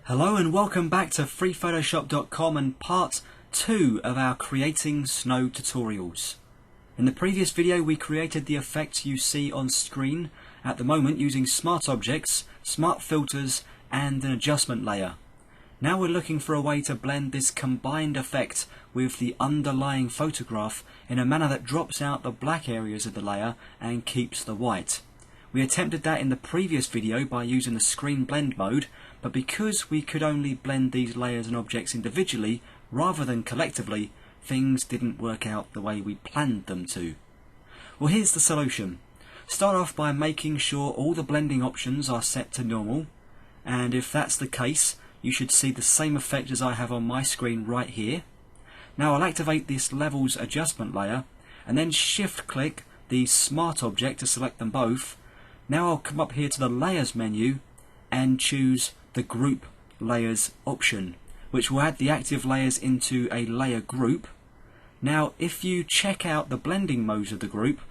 Hello and welcome back to freephotoshop.com and part 2 of our creating snow tutorials. In the previous video we created the effect you see on screen at the moment using smart objects, smart filters and an adjustment layer. Now we're looking for a way to blend this combined effect with the underlying photograph in a manner that drops out the black areas of the layer and keeps the white. We attempted that in the previous video by using the screen blend mode, but because we could only blend these layers and objects individually rather than collectively, things didn't work out the way we planned them to. Well, here's the solution. Start off by making sure all the blending options are set to normal, and if that's the case, you should see the same effect as I have on my screen right here. Now I'll activate this levels adjustment layer and then shift click the smart object to select them both. Now I'll come up here to the layers menu and choose the group layers option, which will add the active layers into a layer group. Now if you check out the blending modes of the group,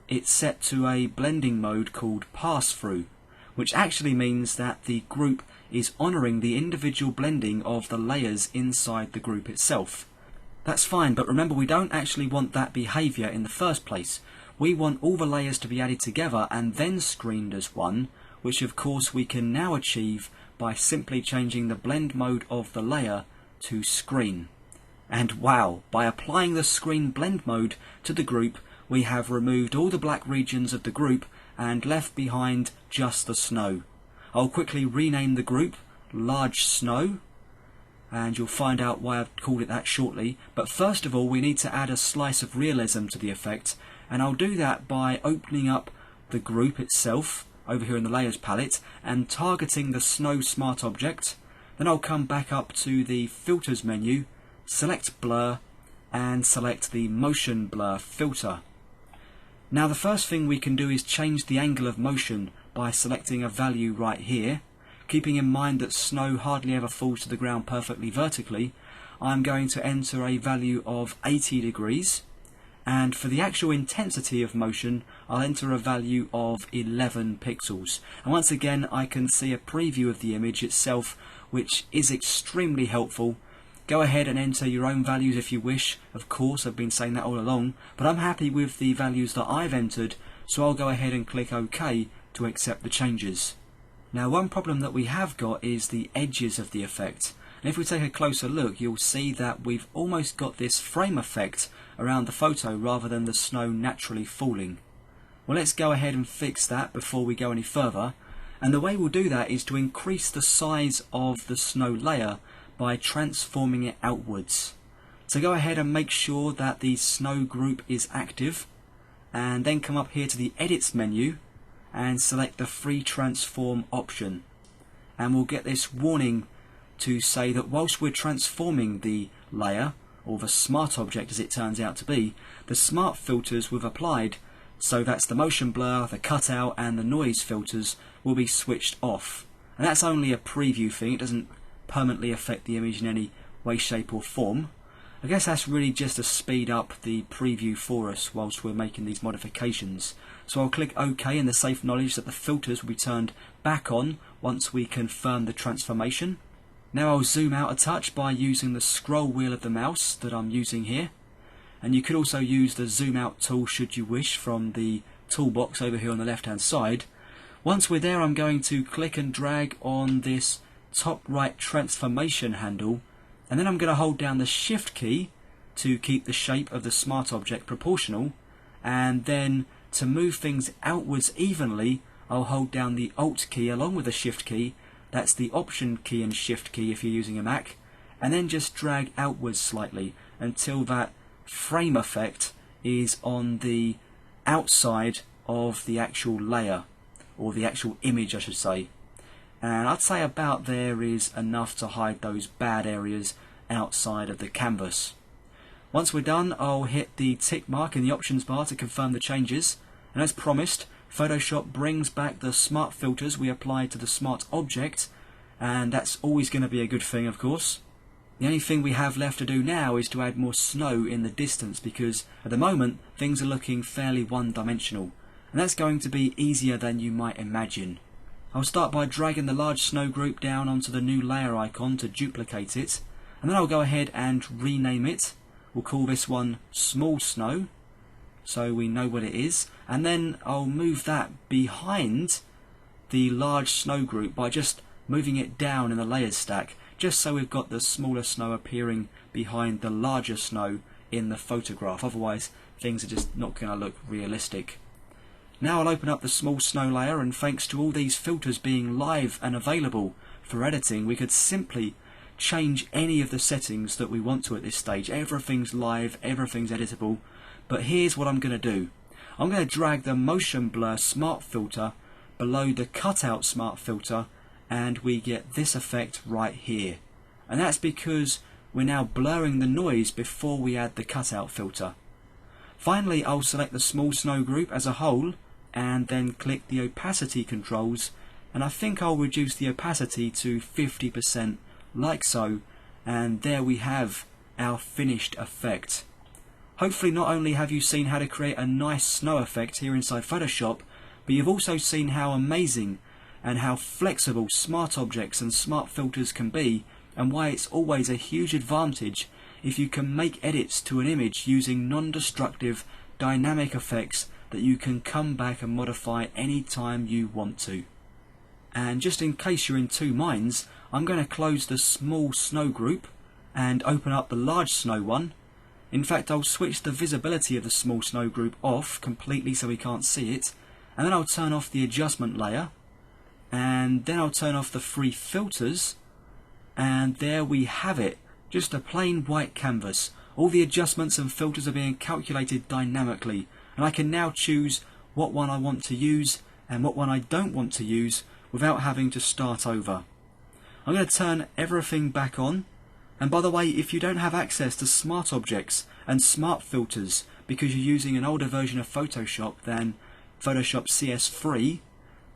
it's set to a blending mode called pass through, which actually means that the group is honouring the individual blending of the layers inside the group itself. That's fine, but remember we don't actually want that behaviour in the first place. We want all the layers to be added together and then screened as one, which of course we can now achieve by simply changing the blend mode of the layer to screen. And wow, by applying the screen blend mode to the group, we have removed all the black regions of the group and left behind just the snow. I'll quickly rename the group Large Snow, and you'll find out why I've called it that shortly. But first of all we need to add a slice of realism to the effect, and I'll do that by opening up the group itself over here in the layers palette and targeting the snow smart object. Then I'll come back up to the filters menu, select blur and select the motion blur filter. Now the first thing we can do is change the angle of motion by selecting a value right here. Keeping in mind that snow hardly ever falls to the ground perfectly vertically, I'm going to enter a value of 80 degrees, and for the actual intensity of motion I'll enter a value of 11 pixels. And once again I can see a preview of the image itself, which is extremely helpful. Go ahead and enter your own values if you wish. Of course, I've been saying that all along, but I'm happy with the values that I've entered, so I'll go ahead and click OK to accept the changes. Now one problem that we have got is the edges of the effect, and if we take a closer look you'll see that we've almost got this frame effect around the photo rather than the snow naturally falling. Well, let's go ahead and fix that before we go any further, and the way we'll do that is to increase the size of the snow layer by transforming it outwards. So go ahead and make sure that the snow group is active, and then come up here to the edits menu and select the free transform option, and we'll get this warning to say that whilst we're transforming the layer, or the smart object as it turns out to be, the smart filters we've applied, so that's the motion blur, the cutout and the noise filters, will be switched off. And that's only a preview thing, it doesn't permanently affect the image in any way, shape or form. I guess that's really just to speed up the preview for us whilst we're making these modifications. So I'll click OK in the safe knowledge that the filters will be turned back on once we confirm the transformation. Now I'll zoom out a touch by using the scroll wheel of the mouse that I'm using here. And you could also use the zoom out tool should you wish from the toolbox over here on the left hand side. Once we're there I'm going to click and drag on this top right transformation handle, and then I'm going to hold down the shift key to keep the shape of the smart object proportional, and then to move things outwards evenly I'll hold down the alt key along with the shift key, that's the option key and shift key if you're using a Mac, and then just drag outwards slightly until that frame effect is on the outside of the actual layer, or the actual image I should say. And I'd say about there is enough to hide those bad areas outside of the canvas. Once we're done I'll hit the tick mark in the options bar to confirm the changes, and as promised Photoshop brings back the smart filters we applied to the smart object, and that's always going to be a good thing of course. The only thing we have left to do now is to add more snow in the distance, because at the moment things are looking fairly one-dimensional, and that's going to be easier than you might imagine. I'll start by dragging the large snow group down onto the new layer icon to duplicate it, and then I'll go ahead and rename it. We'll call this one Small Snow, so we know what it is, and then I'll move that behind the large snow group by just moving it down in the layers stack, just so we've got the smaller snow appearing behind the larger snow in the photograph. Otherwise things are just not going to look realistic. Now I'll open up the small snow layer, and thanks to all these filters being live and available for editing, we could simply change any of the settings that we want to at this stage. Everything's live, everything's editable. But here's what I'm going to do. I'm going to drag the motion blur smart filter below the cutout smart filter, and we get this effect right here. And that's because we're now blurring the noise before we add the cutout filter. Finally, I'll select the small snow group as a whole and then click the opacity controls, and I think I'll reduce the opacity to 50% like so, and there we have our finished effect. Hopefully not only have you seen how to create a nice snow effect here inside Photoshop, but you've also seen how amazing and how flexible smart objects and smart filters can be, and why it's always a huge advantage if you can make edits to an image using non-destructive dynamic effects that you can come back and modify anytime you want to. And just in case you're in two minds, I'm going to close the small snow group and open up the large snow one. In fact, I'll switch the visibility of the small snow group off completely so we can't see it, and then I'll turn off the adjustment layer, and then I'll turn off the free filters, and there we have it, just a plain white canvas. All the adjustments and filters are being calculated dynamically, and I can now choose what one I want to use and what one I don't want to use without having to start over. I'm going to turn everything back on, and by the way, if you don't have access to smart objects and smart filters because you're using an older version of Photoshop than Photoshop CS3,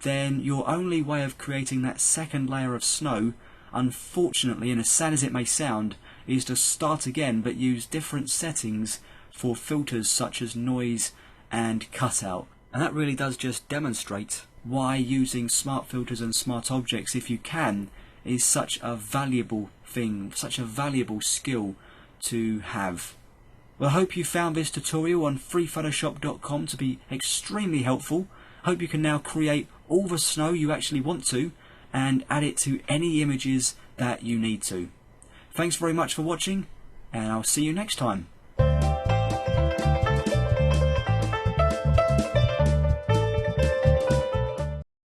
then your only way of creating that second layer of snow, unfortunately, and as sad as it may sound, is to start again but use different settings for filters such as noise and cutout. And that really does just demonstrate why using smart filters and smart objects, if you can, is such a valuable thing, such a valuable skill to have. Well, I hope you found this tutorial on freephotoshop.com to be extremely helpful. I hope you can now create all the snow you actually want to and add it to any images that you need to. Thanks very much for watching, and I'll see you next time.